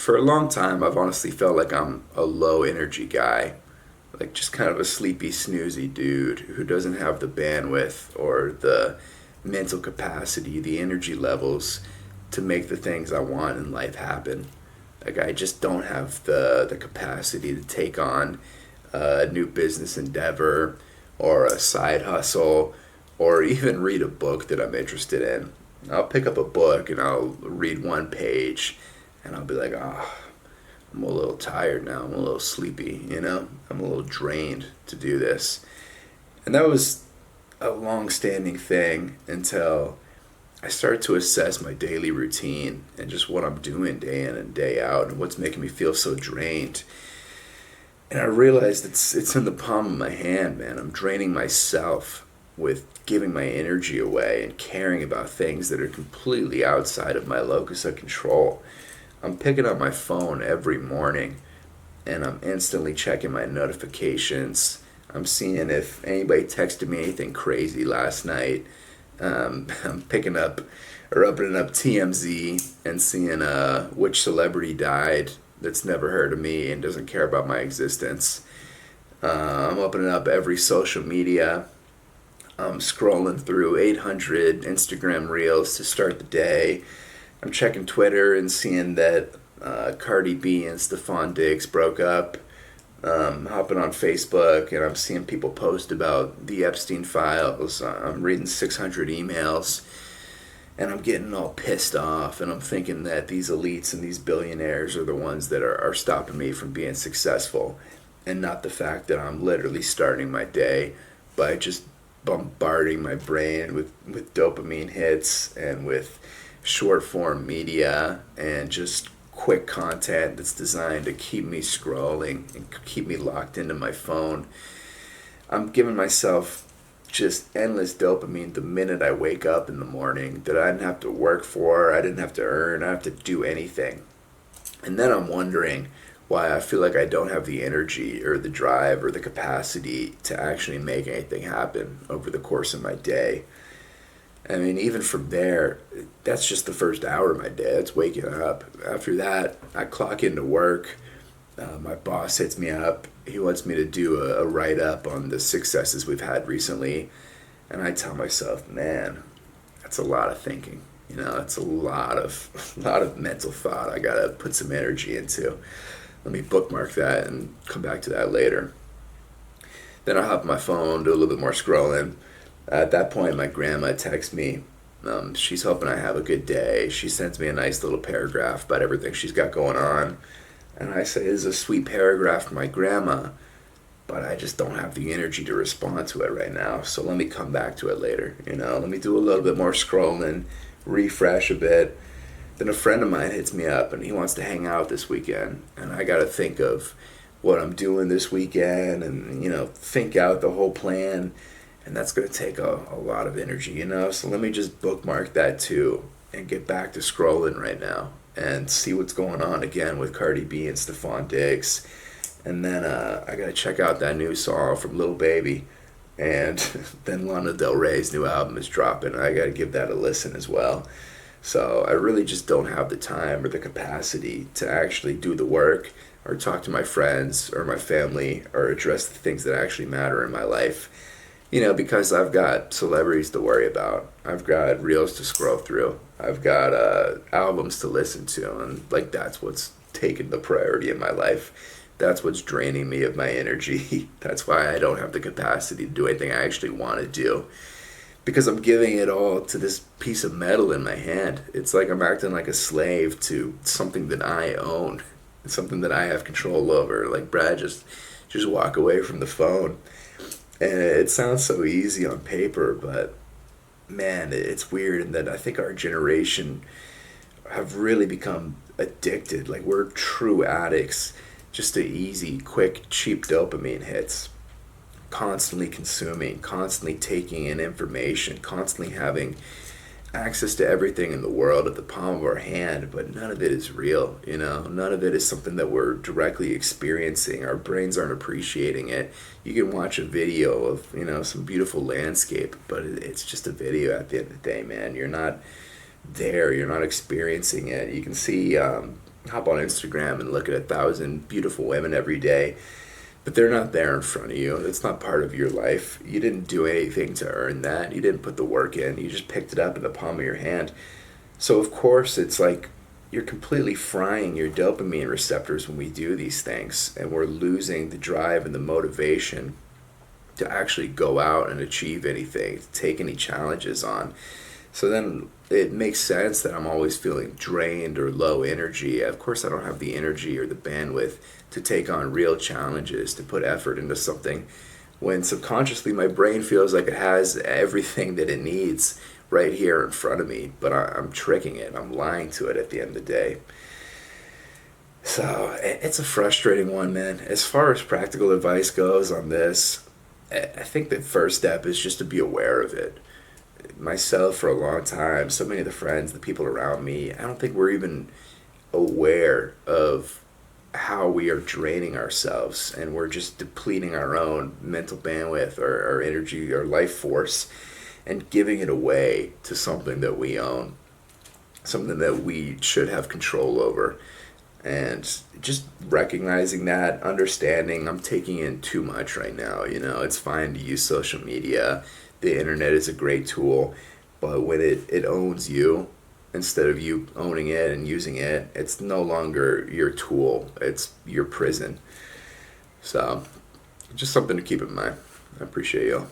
For a long time, I've honestly felt like I'm a low energy guy, like just kind of a sleepy, snoozy dude who doesn't have the bandwidth or the mental capacity, the energy levels to make the things I want in life happen. Like I just don't have the capacity to take on a new business endeavor or a side hustle or even read a book that I'm interested in. I'll pick up a book and I'll read one page and I'll be like, oh, I'm a little tired now. I'm a little sleepy, you know? I'm a little drained to do this. And that was a long standing thing until I started to assess my daily routine and just what I'm doing day in and day out and what's making me feel so drained. And I realized it's in the palm of my hand, man. I'm draining myself with giving my energy away and caring about things that are completely outside of my locus of control. I'm picking up my phone every morning and I'm instantly checking my notifications. I'm seeing if anybody texted me anything crazy last night. I'm picking up or opening up TMZ and seeing which celebrity died that's never heard of me and doesn't care about my existence. I'm opening up every social media. I'm scrolling through 800 Instagram reels to start the day. I'm checking Twitter and seeing that Cardi B and Stephon Diggs broke up. Hopping on Facebook and I'm seeing people post about the Epstein files. I'm reading 600 emails and I'm getting all pissed off and I'm thinking that these elites and these billionaires are the ones that are stopping me from being successful and not the fact that I'm literally starting my day by just bombarding my brain with dopamine hits and with short form media and just quick content that's designed to keep me scrolling and keep me locked into my phone. I'm giving myself just endless dopamine the minute I wake up in the morning that I didn't have to work for, I didn't have to earn, I didn't have to do anything. And then I'm wondering why I feel like I don't have the energy or the drive or the capacity to actually make anything happen over the course of my day. I mean, even from there, that's just the first hour of my day. It's waking up. After that, I clock into work. My boss hits me up. He wants me to do a write-up on the successes we've had recently. And I tell myself, man, that's a lot of thinking. You know, it's a lot of mental thought I gotta put some energy into. Let me bookmark that and come back to that later. Then I'll hop on my phone, do a little bit more scrolling. At that point, my grandma texts me. She's hoping I have a good day. She sends me a nice little paragraph about everything she's got going on. And I say, this is a sweet paragraph from my grandma, but I just don't have the energy to respond to it right now. So let me come back to it later. You know, let me do a little bit more scrolling, refresh a bit. Then a friend of mine hits me up and he wants to hang out this weekend. And I got to think of what I'm doing this weekend and, you know, think out the whole plan. And that's going to take a lot of energy, you know? So let me just bookmark that too and get back to scrolling right now and see what's going on again with Cardi B and Stephon Diggs. And then I got to check out that new song from Lil Baby. And then Lana Del Rey's new album is dropping. I got to give that a listen as well. So I really just don't have the time or the capacity to actually do the work or talk to my friends or my family or address the things that actually matter in my life. You know, because I've got celebrities to worry about. I've got reels to scroll through. I've got albums to listen to. And, like, that's what's taken the priority in my life. That's what's draining me of my energy. That's why I don't have the capacity to do anything I actually want to do. Because I'm giving it all to this piece of metal in my hand. It's like I'm acting like a slave to something that I own. It's something that I have control over. Like, Brad, just walk away from the phone. And it sounds so easy on paper, but man, it's weird in that I think our generation have really become addicted. Like, we're true addicts just to easy, quick, cheap dopamine hits. Constantly consuming, constantly taking in information, constantly having access to everything in the world at the palm of our hand, but none of it is real, you know? None of it is something that we're directly experiencing. Our brains aren't appreciating it. You can watch a video of, you know, some beautiful landscape, but it's just a video at the end of the day, man. You're not there. You're not experiencing it. You can see hop on Instagram and look at 1,000 beautiful women every day, but they're not there in front of you. It's not part of your life. You didn't do anything to earn that. You didn't put the work in. You just picked it up in the palm of your hand. So, of course, it's like you're completely frying your dopamine receptors when we do these things, and we're losing the drive and the motivation to actually go out and achieve anything, to take any challenges on. So then it makes sense that I'm always feeling drained or low energy. Of course, I don't have the energy or the bandwidth to take on real challenges, to put effort into something, when subconsciously my brain feels like it has everything that it needs right here in front of me, but I'm tricking it. I'm lying to it at the end of the day. So it's a frustrating one, man. As far as practical advice goes on this, I think the first step is just to be aware of it. Myself, for a long time, so many of the friends, the people around me, I don't think we're even aware of how we are draining ourselves, and we're just depleting our own mental bandwidth, our energy, our life force, and giving it away to something that we own, something that we should have control over. And just recognizing that, understanding I'm taking in too much right now. It's fine to use social media. The internet is a great tool, but when it owns you, instead of you owning it and using it, it's no longer your tool, it's your prison. So, just something to keep in mind. I appreciate you.